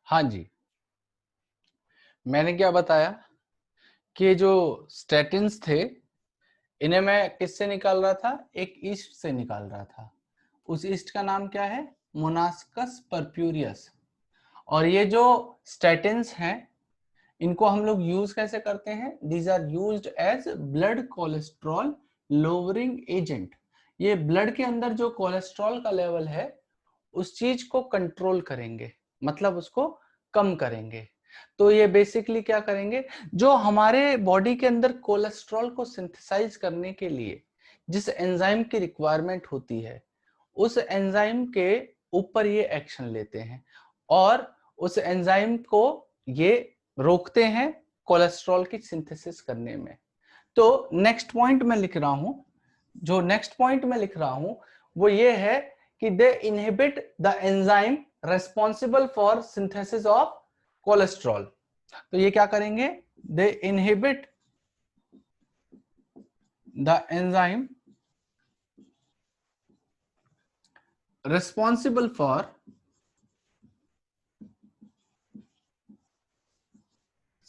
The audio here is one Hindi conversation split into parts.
हाँ जी, मैंने क्या बताया कि जो स्टैटिन्स थे इन्हें मैं किससे निकाल रहा था, एक ईस्ट से निकाल रहा था। उस ईस्ट का नाम क्या है, मोनास्कस परप्यूरियस। और ये जो स्टैटिन्स हैं इनको हम लोग यूज कैसे करते हैं, these are used as blood cholesterol lowering agent. ये ब्लड के अंदर जो कोलेस्ट्रॉल का लेवल है उस चीज को कंट्रोल करेंगे, मतलब उसको कम करेंगे। तो ये बेसिकली क्या करेंगे, जो हमारे बॉडी के अंदर कोलेस्ट्रॉल को सिंथेसाइज करने के लिए जिस एंजाइम की रिक्वायरमेंट होती है उस एंजाइम के ऊपर ये एक्शन लेते हैं और उस एंजाइम को ये रोकते हैं कोलेस्ट्रॉल की सिंथेसिस करने में। तो नेक्स्ट पॉइंट मैं लिख रहा हूं, जो नेक्स्ट पॉइंट मैं लिख रहा हूं वो ये है कि they inhibit the enzyme responsible for synthesis of cholesterol. तो ये क्या करेंगे, they inhibit the enzyme responsible for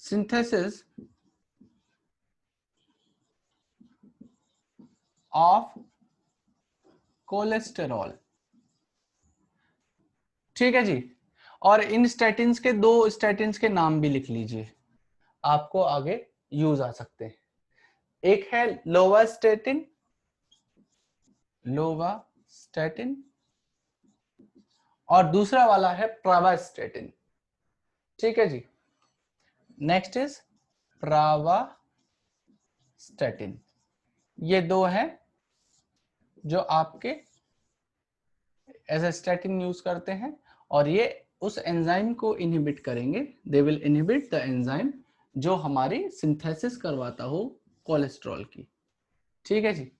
synthesis of cholesterol. ठीक है जी। और इन स्टैटिन्स के दो स्टैटिन्स के नाम भी लिख लीजिए, आपको आगे यूज आ सकते हैं। एक है लोवास्टैटिन, लोवास्टैटिन, और दूसरा वाला है प्रावास्टैटिन। ठीक है जी। Next is प्रावास्टैटिन। ये दो हैं जो आपके एज ए स्टैटिन यूज करते हैं और ये उस एंजाइम को इनहिबिट करेंगे, they will inhibit the enzyme जो हमारी सिंथेसिस करवाता हो कोलेस्ट्रॉल की। ठीक है जी,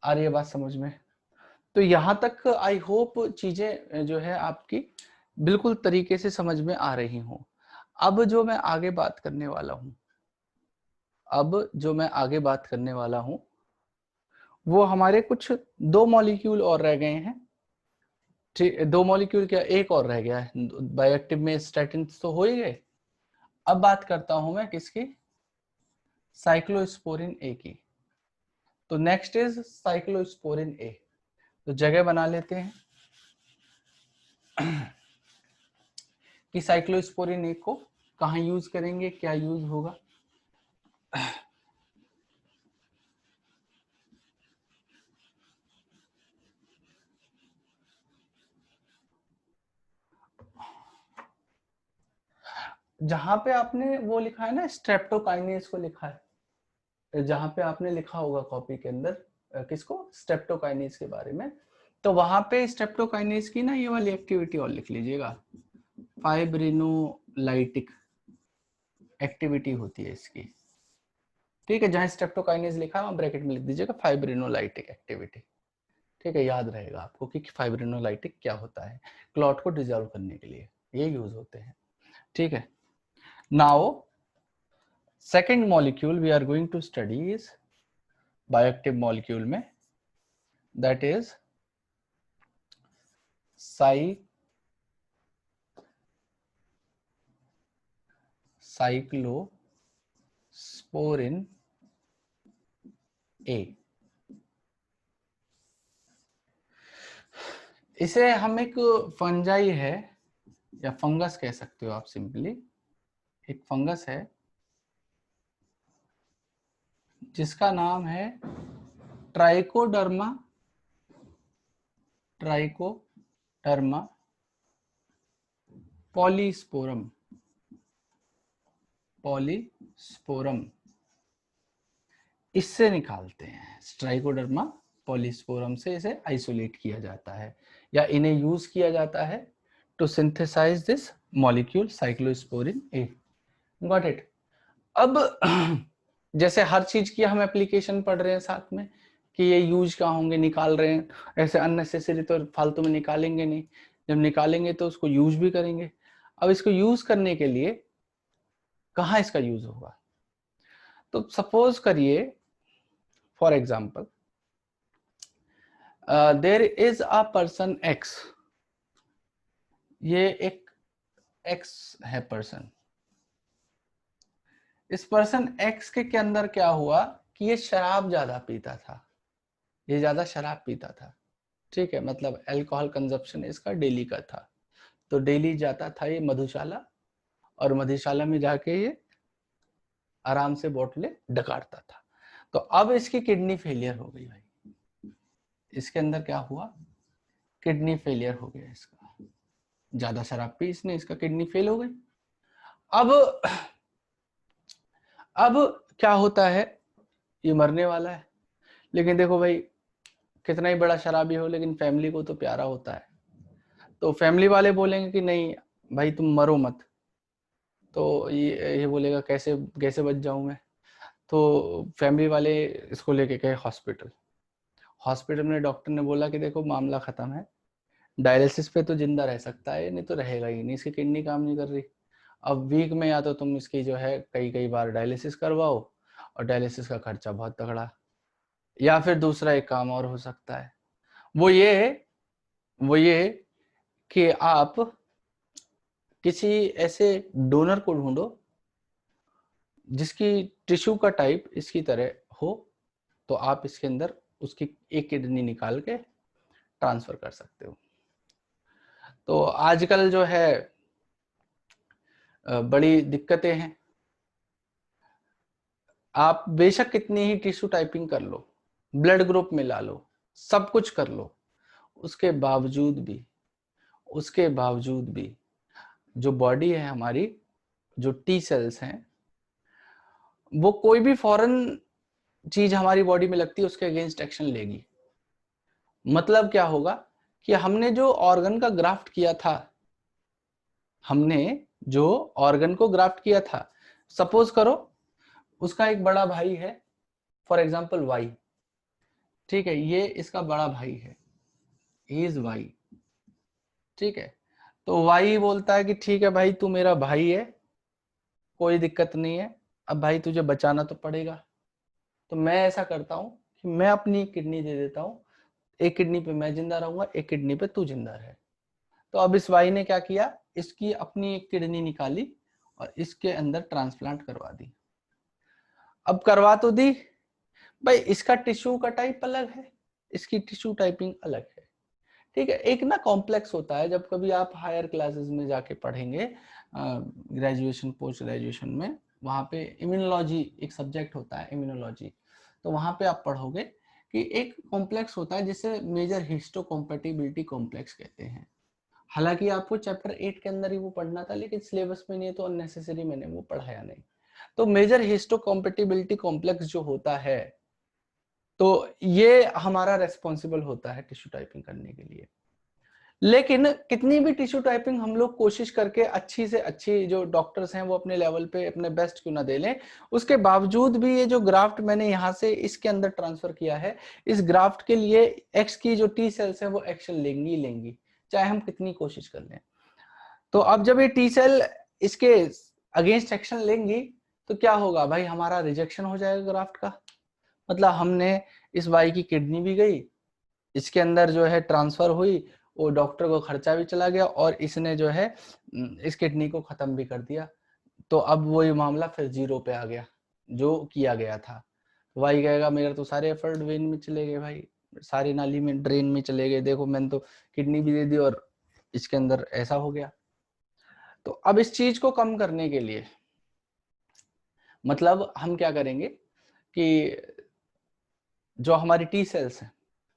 आ रही है बात समझ में? तो यहां तक आई होप चीजें जो है आपकी बिल्कुल तरीके से समझ में आ रही हूं। अब जो मैं आगे बात करने वाला हूं वो हमारे कुछ दो मॉलिक्यूल और रह गए हैं। ठीक, दो मॉलिक्यूल क्या, एक और रह गया है। बायोएक्टिव में स्टैटिन तो हो ही गए। अब बात करता हूं मैं किसकी, साइक्लोस्पोरिन ए की। तो नेक्स्ट इज साइक्लोस्पोरिन ए। तो जगह बना लेते हैं कि साइक्लोस्पोरिन ए को कहां यूज करेंगे, क्या यूज होगा। जहां पे आपने वो लिखा है ना स्ट्रेप्टोकाइनेज को लिखा है, जहां पे आपने लिखा होगा कॉपी के अंदर किसको, स्ट्रेप्टोकाइनेज के बारे में, तो वहां पे स्ट्रेप्टोकाइनेज की ना ये वाली एक्टिविटी और लिख लीजिएगा, फाइब्रिनोलाइटिक एक्टिविटी होती है इसकी। ठीक है, जहां स्ट्रेप्टोकाइनेज लिखा है वहां ब्रैकेट में लिख दीजिएगा फाइब्रिनोलाइटिक एक्टिविटी। ठीक है, याद रहेगा आपको कि फाइब्रिनोलाइटिक क्या होता है, क्लॉट को डिजॉल्व करने के लिए ये यूज होते हैं। ठीक है, now second molecule we are going to study is bioactive molecule में, दैट इज साइक्लोस्पोरिन ए। इसे हम एक फंजाई है या फंगस कह सकते हो आप, सिंपली एक फंगस है जिसका नाम है ट्राइकोडर्मा, ट्राइकोडर्मा पॉलीस्पोरम, पॉलीस्पोरम इससे निकालते हैं। ट्राइकोडर्मा पॉलीस्पोरम से इसे आइसोलेट किया जाता है या इन्हें यूज किया जाता है to synthesize this molecule cyclosporin A. Got it. अब जैसे हर चीज की हम एप्लीकेशन पढ़ रहे हैं साथ में कि ये यूज कहाँ होंगे, निकाल रहे हैं, ऐसे अननेसेसरी तो फालतू में निकालेंगे नहीं, जब निकालेंगे तो उसको यूज भी करेंगे। अब इसको यूज करने के लिए कहाँ इसका यूज होगा, तो सपोज करिए for example there is a person X, ये एक एक्स है पर्सन, इस पर्सन एक्स के अंदर क्या हुआ कि ये शराब ज्यादा पीता था, ये ज्यादा शराब पीता था, ठीक है, मतलब अल्कोहल कंजप्शन इसका डेली का था। तो डेली जाता था ये मधुशाला, और मधुशाला में जाके ये आराम से बोतलें डकारता था। तो अब इसकी किडनी फेलियर हो गई भाई, इसके अंदर क्या हुआ, किडनी फेलियर हो गया इसका, ज्यादा शराब पी इसने, इसका किडनी फेल हो गई। अब क्या होता है, ये मरने वाला है। लेकिन देखो भाई, कितना ही बड़ा शराबी हो लेकिन फैमिली को तो प्यारा होता है, तो फैमिली वाले बोलेंगे कि नहीं भाई तुम मरो मत, तो ये बोलेगा कैसे कैसे बच जाऊं मैं। तो फैमिली वाले इसको लेके गए हॉस्पिटल। हॉस्पिटल में डॉक्टर ने बोला कि देखो मामला खत्म है, डायलिसिस पे तो जिंदा रह सकता है, नहीं तो रहेगा ही नहीं, इसकी किडनी काम नहीं कर रही। अब वीक में या तो तुम इसकी जो है कई कई बार डायलिसिस करवाओ, और डायलिसिस का खर्चा बहुत तगड़ा, या फिर दूसरा एक काम और हो सकता है, वो ये कि आप किसी ऐसे डोनर को ढूंढो जिसकी टिश्यू का टाइप इसकी तरह हो, तो आप इसके अंदर उसकी एक किडनी निकाल के ट्रांसफर कर सकते हो। तो आजकल जो है बड़ी दिक्कतें हैं, आप बेशक कितनी ही टिश्यू टाइपिंग कर लो, ब्लड ग्रुप मिला लो, सब कुछ कर लो, उसके बावजूद भी जो बॉडी है हमारी, जो टी सेल्स हैं, वो कोई भी फॉरेन चीज हमारी बॉडी में लगती है उसके अगेंस्ट एक्शन लेगी। मतलब क्या होगा कि हमने जो ऑर्गन का ग्राफ्ट किया था, हमने जो ऑर्गन को ग्राफ्ट किया था, सपोज करो उसका एक बड़ा भाई है, फॉर एग्जाम्पल वाई, ठीक है, ये इसका बड़ा भाई है, ही इज वाई, ठीक है। तो वाई बोलता है कि ठीक है भाई तू मेरा भाई है, कोई दिक्कत नहीं है, अब भाई तुझे बचाना तो पड़ेगा। तो मैं ऐसा करता हूं कि मैं अपनी किडनी दे देता हूं, एक किडनी पे मैं जिंदा रहूंगा, एक किडनी पे तू जिंदा रहे। तो अब इस वाई ने क्या किया, इसकी अपनी एक किडनी निकाली और इसके अंदर ट्रांसप्लांट करवा दी। अब करवा तो दी भाई, इसका टिश्यू का टाइप अलग है, इसकी टिश्यू टाइपिंग अलग है, ठीक है। एक ना कॉम्प्लेक्स होता है, जब कभी आप हायर क्लासेस में जाके पढ़ेंगे, ग्रेजुएशन पोस्ट ग्रेजुएशन में, वहां पे इम्यूनोलॉजी एक सब्जेक्ट होता है, इम्यूनोलॉजी। तो वहां पे आप पढ़ोगे कि एक कॉम्प्लेक्स होता है जिसे मेजर हिस्टोकॉम्पैटिबिलिटी कॉम्प्लेक्स कहते हैं। हालांकि आपको चैप्टर 8 के अंदर ही वो पढ़ना था, लेकिन सिलेबस में नहीं है तो अननेसेसरी मैंने वो पढ़ाया नहीं। तो मेजर हिस्टोकॉम्पैटिबिलिटी कॉम्प्लेक्स जो होता है, तो ये हमारा रेस्पॉन्सिबल होता है टिश्यू टाइपिंग करने के लिए। लेकिन कितनी भी टिश्यू टाइपिंग हम लोग कोशिश करके अच्छी से अच्छी, जो डॉक्टर्स हैं वो अपने लेवल पे अपने बेस्ट क्यों ना दे लें, उसके बावजूद भी ये जो ग्राफ्ट मैंने यहाँ से इसके अंदर ट्रांसफर किया है, इस ग्राफ्ट के लिए एक्स की जो टी सेल्स है वो एक्शन लेंगी, चाहे हम कितनी कोशिश कर लें। तो अब जब ये टी सेल इसके अगेंस्ट एक्शन लेंगी, तो क्या होगा भाई, हमारा रिजेक्शन हो जाएगा ग्राफ्ट का। मतलब हमने इस वाई की किडनी भी गई, इसके अंदर जो है ट्रांसफर हुई, वो डॉक्टर को खर्चा भी चला गया, और इसने जो है इस किडनी को खत्म भी कर दिया। तो अब वही मामला फिर जीरो पे आ गया जो किया गया था। वाई कहेगा मेरा तो सारे एफर्ट वेन में चले गए भाई, सारी नाली में ड्रेन में चले गए, देखो मैंने तो किडनी भी दे दी और इसके अंदर ऐसा हो गया। तो अब इस चीज को कम करने के लिए, मतलब हम क्या करेंगे कि जो हमारी टी सेल्स हैं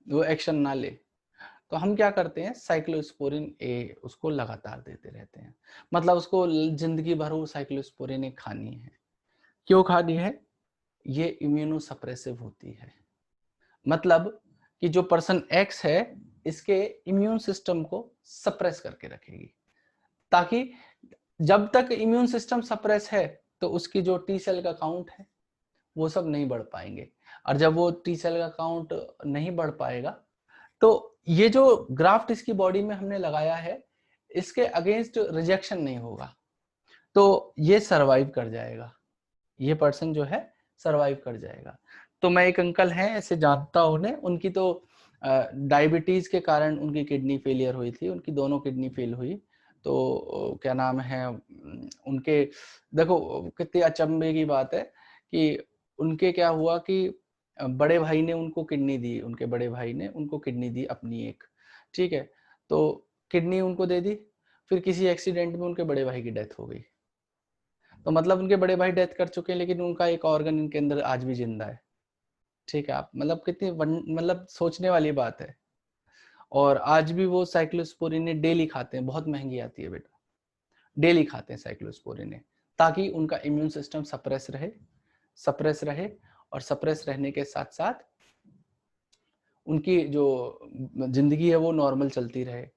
वो एक्शन ना ले, तो हम क्या करते हैं, साइक्लोस्पोरिन ए उसको लगातार देते रहते हैं। मतलब उसको जिंदगी भर वो साइक्लोस्पोरिन ए खानी है। क्यों खानी है, ये इम्यूनोसप्रेसिव होती है। मतलब कि जो पर्सन एक्स है, इसके इम्यून सिस्टम को सप्रेस करके रखेगी, ताकि जब तक इम्यून सिस्टम सप्रेस है तो उसकी जो टी सेल का काउंट है वो सब नहीं बढ़ पाएंगे। और जब वो टी सेल का काउंट नहीं बढ़ पाएगा, तो ये जो ग्राफ्ट इसकी बॉडी में हमने लगाया है, इसके अगेंस्ट रिजेक्शन नहीं होगा, तो ये सरवाइव कर जाएगा, ये पर्सन जो है सरवाइव कर जाएगा। तो मैं एक अंकल हैं ऐसे जानता हूं उन्हें, उनकी तो डायबिटीज के कारण उनकी किडनी फेलियर हुई थी, उनकी दोनों किडनी फेल हुई। क्या नाम है उनके, देखो कितनी अचंभे की बात है कि उनके क्या हुआ कि बड़े भाई ने उनको किडनी दी, उनके बड़े भाई ने उनको किडनी दी अपनी एक, ठीक है, तो किडनी उनको दे दी, फिर किसी एक्सीडेंट में उनके बड़े भाई की डेथ हो गई। तो मतलब उनके बड़े भाई डेथ कर चुके हैं, लेकिन उनका एक ऑर्गन इनके अंदर आज भी जिंदा है। ठीक है, आप मतलब कितनी मतलब सोचने वाली बात है। और आज भी वो साइक्लोस्पोरिन डेली खाते हैं, बहुत महंगी आती है बेटा, डेली खाते हैं साइक्लोस्पोरिन, ताकि उनका इम्यून सिस्टम सप्रेस रहे और सप्रेस रहने के साथ साथ उनकी जो जिंदगी है वो नॉर्मल चलती रहे।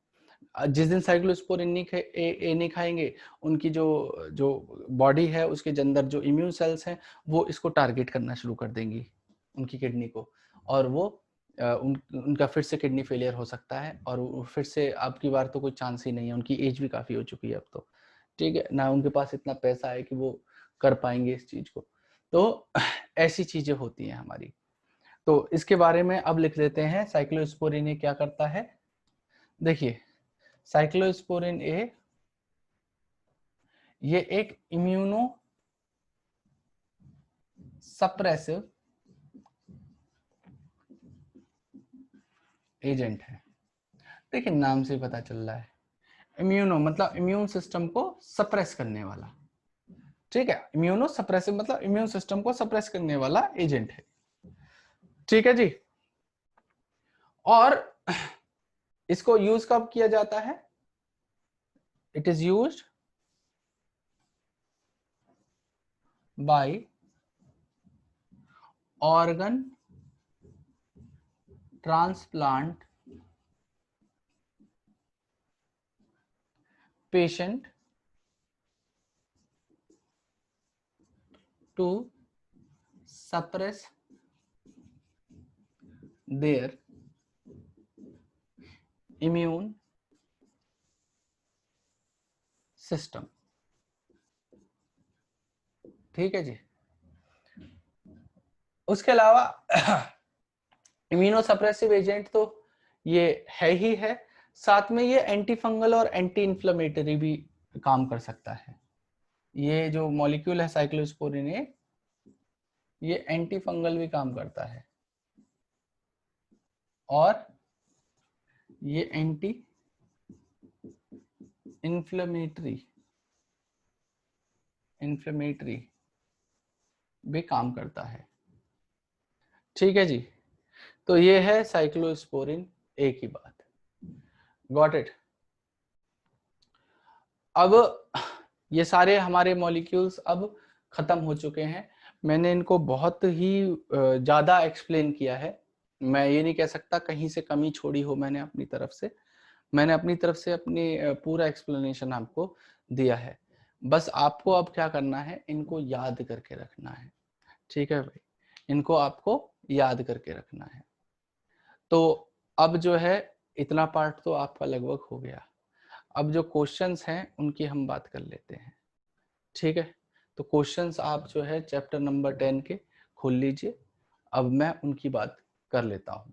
जिस दिन साइक्लोस्पोरिन नहीं खाएंगे, उनकी जो जो बॉडी है उसके अंदर जो इम्यून सेल्स हैं वो इसको टारगेट करना शुरू कर देंगी, उनकी किडनी को, और वो उनका फिर से किडनी फेलियर हो सकता है, और फिर से अब की बार तो कोई चांस ही नहीं है, उनकी एज भी काफ़ी हो चुकी है अब तो, ठीक है ना, उनके पास इतना पैसा है कि वो कर पाएंगे इस चीज़ को। तो ऐसी चीज़ें होती हैं हमारी। तो इसके बारे में अब लिख देते हैं, साइक्लोस्पोरिन क्या करता है। देखिए, साइक्लोस्पोरिन ए ये एक इम्यूनो सप्रेसिव एजेंट है। देखिए नाम से पता चल रहा है, इम्यूनो मतलब इम्यून सिस्टम को सप्रेस करने वाला, ठीक है, इम्यूनो सप्रेसिव मतलब इम्यून सिस्टम को सप्रेस करने वाला एजेंट है, ठीक है जी। और इसको यूज कब किया जाता है, it is used by organ transplant patient to suppress their immune system, ठीक है जी। उसके अलावा इम्यूनो सप्रेसिव एजेंट तो ये है ही है, साथ में ये एंटी फंगल और एंटी इन्फ्लेमेटरी भी काम कर सकता है। ये जो मॉलिक्यूल है साइक्लोस्पोरिन ये एंटी फंगल भी काम करता है और ये एंटी इन्फ्लेमेटरी भी काम करता है, ठीक है जी। तो ये है साइक्लोस्पोरिन ए की बात, गॉट इट। अब ये सारे हमारे मॉलिक्यूल्स अब खत्म हो चुके हैं, मैंने इनको बहुत ही ज्यादा एक्सप्लेन किया है, मैं ये नहीं कह सकता कहीं से कमी छोड़ी हो, मैंने अपनी तरफ से अपनी पूरा एक्सप्लेनेशन आपको दिया है। बस आपको अब क्या करना है, इनको याद करके रखना है, ठीक है भाई, इनको आपको याद करके रखना है। तो अब जो है इतना पार्ट तो आपका लगभग हो गया, अब जो क्वेश्चंस हैं उनकी हम बात कर लेते हैं, ठीक है। तो क्वेश्चंस आप जो है चैप्टर नंबर 10 के खोल लीजिए, अब मैं उनकी बात कर लेता हूँ।